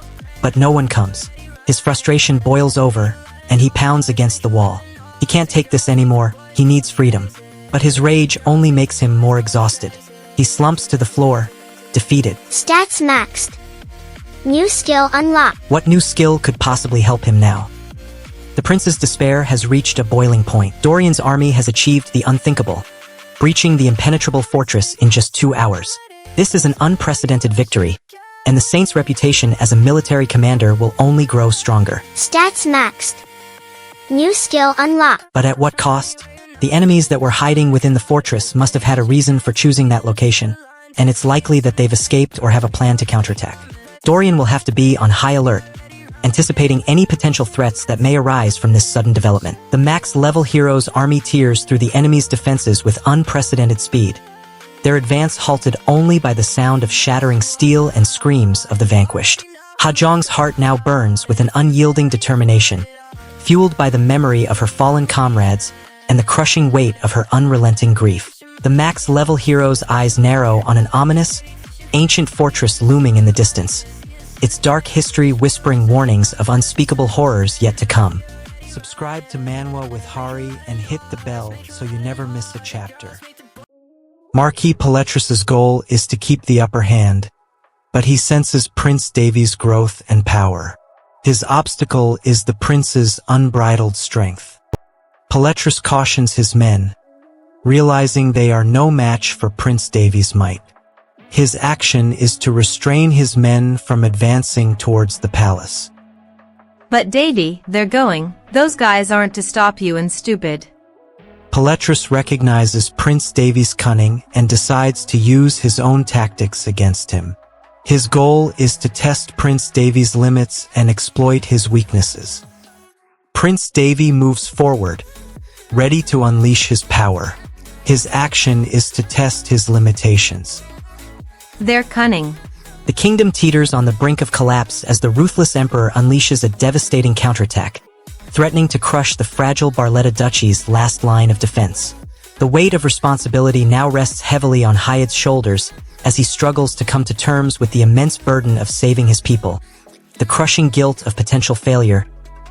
but no one comes. His frustration boils over, and he pounds against the wall. He can't take this anymore. He needs freedom. But his rage only makes him more exhausted. He slumps to the floor, defeated. Stats maxed. New skill unlocked. What new skill could possibly help him now? The prince's despair has reached a boiling point. Dorian's army has achieved the unthinkable, breaching the impenetrable fortress in just 2 hours. This is an unprecedented victory, and the Saint's reputation as a military commander will only grow stronger. Stats maxed. New skill unlocked. But at what cost? The enemies that were hiding within the fortress must have had a reason for choosing that location, and it's likely that they've escaped or have a plan to counterattack. Dorian will have to be on high alert, anticipating any potential threats that may arise from this sudden development. The max-level hero's army tears through the enemy's defenses with unprecedented speed. Their advance halted only by the sound of shattering steel and screams of the vanquished. Hajong's heart now burns with an unyielding determination, fueled by the memory of her fallen comrades and the crushing weight of her unrelenting grief. The max-level hero's eyes narrow on an ominous, ancient fortress looming in the distance, its dark history whispering warnings of unspeakable horrors yet to come. Subscribe to Manwa with Hari and hit the bell so you never miss a chapter. Marquis Peletrus's goal is to keep the upper hand, but he senses Prince Davey's growth and power. His obstacle is the prince's unbridled strength. Peletrus cautions his men, realizing they are no match for Prince Davey's might. His action is to restrain his men from advancing towards the palace. But Davey, they're going. Those guys aren't to stop you and stupid. Peletrus recognizes Prince Davey's cunning and decides to use his own tactics against him. His goal is to test Prince Davey's limits and exploit his weaknesses. Prince Davey moves forward, ready to unleash his power. His action is to test his limitations. They're cunning. The kingdom teeters on the brink of collapse as the ruthless emperor unleashes a devastating counterattack, threatening to crush the fragile Barletta Duchy's last line of defense. The weight of responsibility now rests heavily on Hyatt's shoulders as he struggles to come to terms with the immense burden of saving his people, the crushing guilt of potential failure,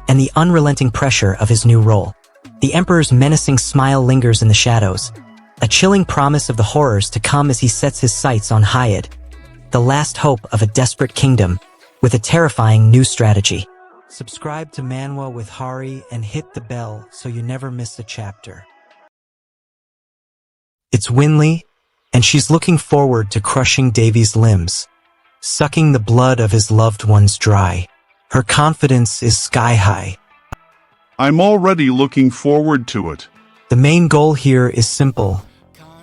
and the unrelenting pressure of his new role. The emperor's menacing smile lingers in the shadows, a chilling promise of the horrors to come as he sets his sights on Hyatt, the last hope of a desperate kingdom, with a terrifying new strategy. Subscribe to Manwa with Hari and hit the bell so you never miss a chapter. It's Winley, and she's looking forward to crushing Davey's limbs, sucking the blood of his loved ones dry. Her confidence is sky-high. I'm already looking forward to it. The main goal here is simple.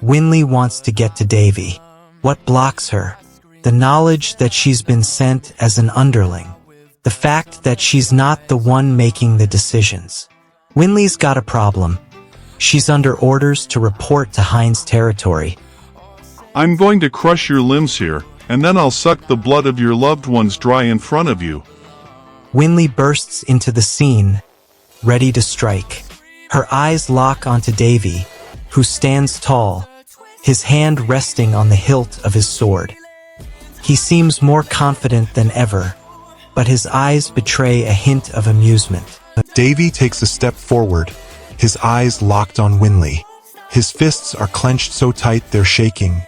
Winley wants to get to Davey. What blocks her? The knowledge that she's been sent as an underling. The fact that she's not the one making the decisions. Winley's got a problem. She's under orders to report to Hein's territory. I'm going to crush your limbs here, and then I'll suck the blood of your loved ones dry in front of you. Winley bursts into the scene, ready to strike. Her eyes lock onto Davey, who stands tall, his hand resting on the hilt of his sword. He seems more confident than ever, but his eyes betray a hint of amusement. Davey takes a step forward, his eyes locked on Winley. His fists are clenched so tight they're shaking.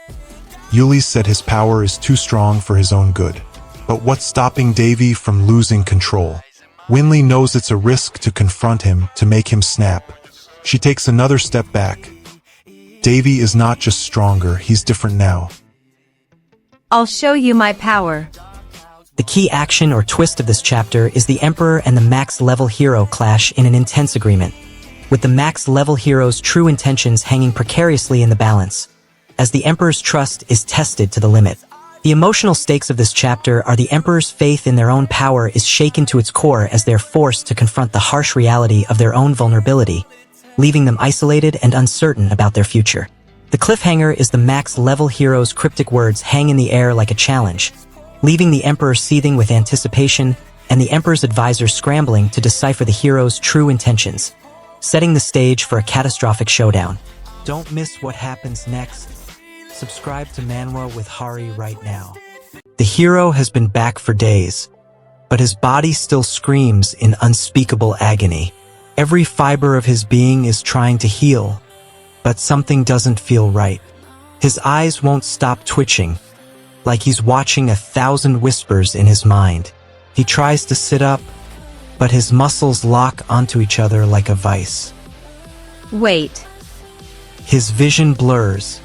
Yuli's said his power is too strong for his own good. But what's stopping Davey from losing control? Winley knows it's a risk to confront him, to make him snap. She takes another step back. Davey is not just stronger, he's different now. I'll show you my power. The key action or twist of this chapter is the Emperor and the max-level hero clash in an intense agreement, with the max-level hero's true intentions hanging precariously in the balance, as the Emperor's trust is tested to the limit. The emotional stakes of this chapter are the Emperor's faith in their own power is shaken to its core as they're forced to confront the harsh reality of their own vulnerability, leaving them isolated and uncertain about their future. The cliffhanger is the max-level hero's cryptic words hang in the air like a challenge, leaving the Emperor seething with anticipation and the Emperor's advisors scrambling to decipher the hero's true intentions, setting the stage for a catastrophic showdown. Don't miss what happens next. Subscribe to Manwa with Hari right now. The hero has been back for days, but his body still screams in unspeakable agony. Every fiber of his being is trying to heal, but something doesn't feel right. His eyes won't stop twitching, like he's watching 1,000 whispers in his mind. He tries to sit up, but his muscles lock onto each other like a vice. Wait. His vision blurs,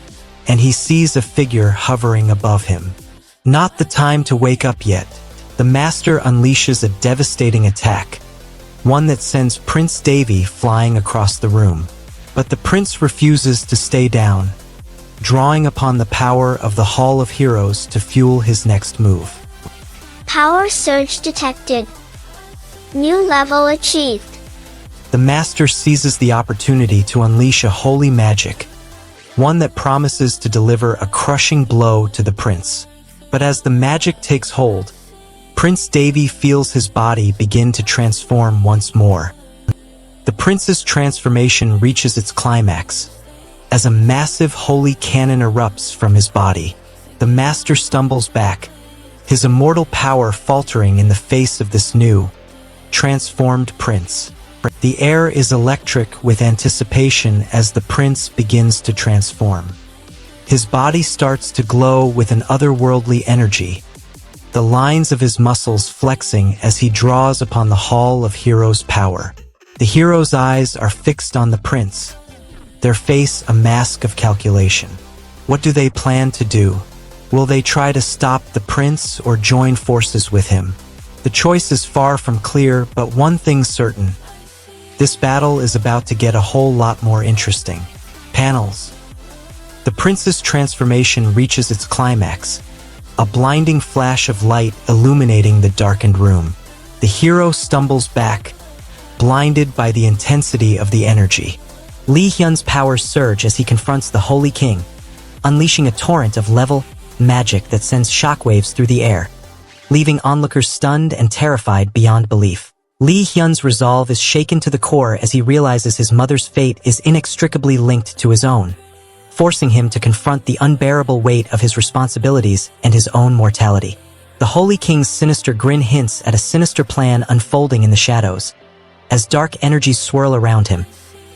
and he sees a figure hovering above him. Not the time to wake up yet. The master unleashes a devastating attack, one that sends Prince Davey flying across the room. But the prince refuses to stay down, drawing upon the power of the Hall of Heroes to fuel his next move. Power surge detected. New level achieved. The master seizes the opportunity to unleash a holy magic, one that promises to deliver a crushing blow to the prince. But as the magic takes hold, Prince Davey feels his body begin to transform once more. The prince's transformation reaches its climax. As a massive holy cannon erupts from his body, the master stumbles back, his immortal power faltering in the face of this new, transformed prince. The air is electric with anticipation as the prince begins to transform. His body starts to glow with an otherworldly energy, the lines of his muscles flexing as he draws upon the Hall of Heroes' power. The hero's eyes are fixed on the prince, their face a mask of calculation. What do they plan to do? Will they try to stop the prince or join forces with him? The choice is far from clear, but one thing's certain. This battle is about to get a whole lot more interesting. Panels. The prince's transformation reaches its climax, a blinding flash of light illuminating the darkened room. The hero stumbles back, blinded by the intensity of the energy. Lee Hyun's powers surge as he confronts the Holy King, unleashing a torrent of level magic that sends shockwaves through the air, leaving onlookers stunned and terrified beyond belief. Lee Hyun's resolve is shaken to the core as he realizes his mother's fate is inextricably linked to his own, forcing him to confront the unbearable weight of his responsibilities and his own mortality. The Holy King's sinister grin hints at a sinister plan unfolding in the shadows, as dark energies swirl around him,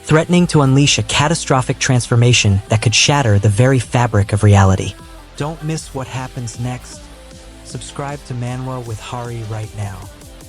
threatening to unleash a catastrophic transformation that could shatter the very fabric of reality. Don't miss what happens next. Subscribe to Manwa with Hari right now.